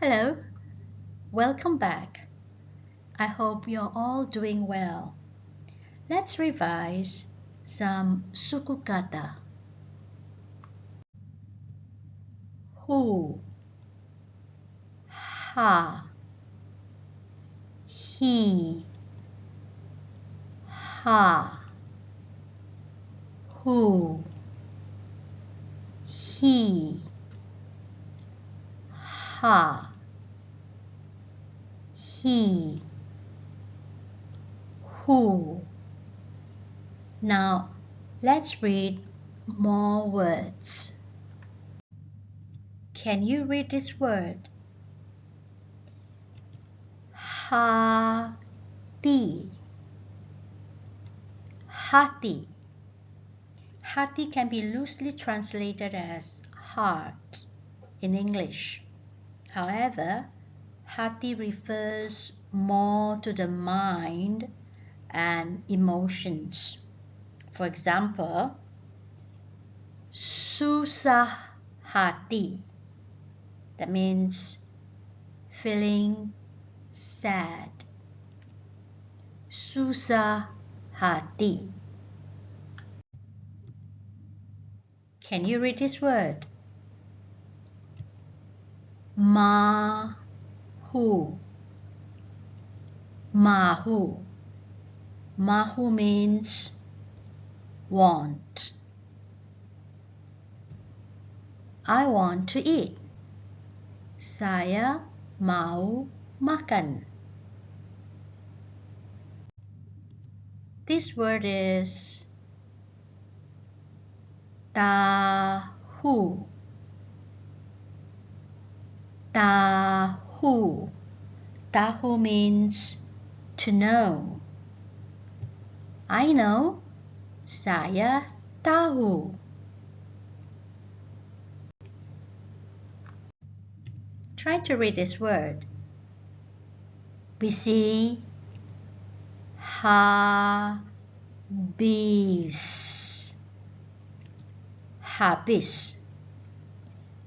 Hello, welcome back. I hope you're all doing well. Let's revise some suku kata. Who, ha, he, ha, who, he, ha, he, who. Now, let's read more words. Can you read this word? Hati. Hati. Hati can be loosely translated as heart in English. However, hati refers more to the mind and emotions. For example, susah hati. That means feeling sad. Susah hati. Can you read this word? Mahu. Mahu. Mahu means want. I want to eat. Saya mau makan. This word is tahu. Tahu. Tahu means to know. I know. Saya tahu. Try to read this word. We see habis. Habis.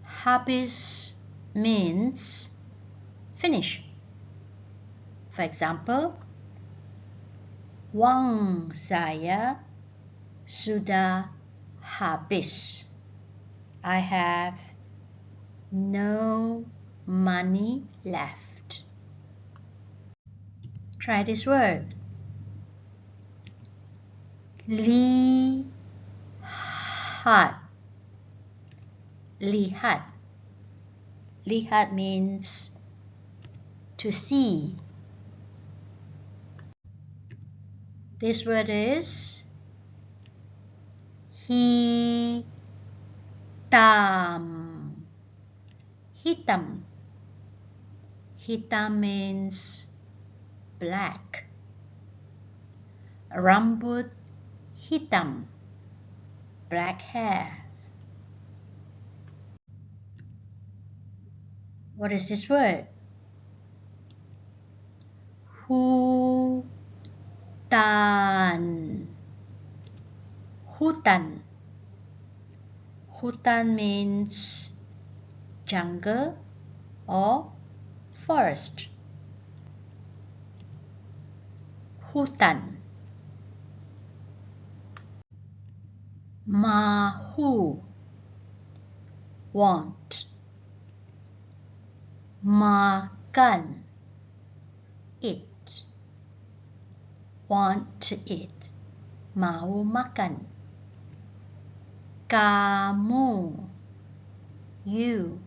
Habis means finish. For example, wang saya sudah habis. I have no money left. Try this word. Lihat. Lihat. Lihat means to see. This word is hitam. Hitam. Hitam means black. Rambut hitam. Black hair. What is this word? Hutan. Hutan. Hutan means jungle or forest. Hutan. Mahu. Want. Makan. Eat. Want to eat. Mau makan. Kamu. You.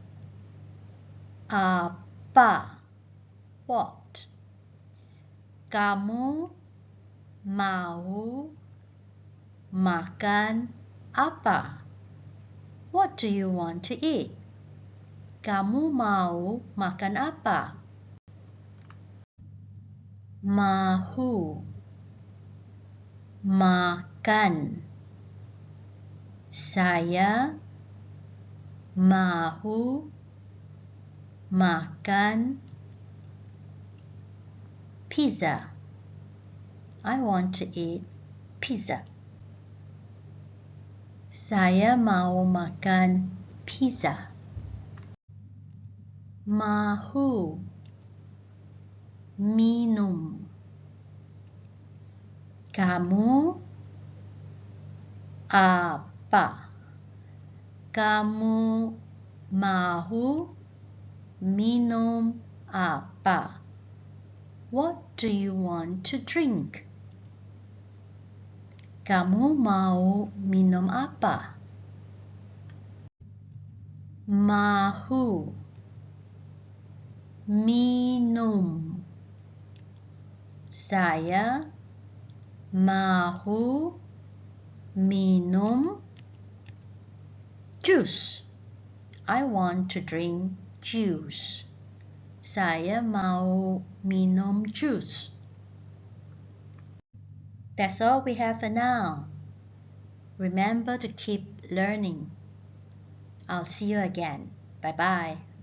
Apa. What. Kamu mau makan apa? What do you want to eat? Kamu mau makan apa? Mahu. Makan. Saya mahu makan pizza. I want to eat pizza. Saya mau makan pizza. Mahu, minum. Kamu apa? Kamu mau minum apa? What do you want to drink? Kamu mau minum apa? Mahu, minum. Saya mahu minum jus. I want to drink juice. Saya mau minum jus. That's all we have for now. Remember to keep learning. I'll see you again. Bye-bye.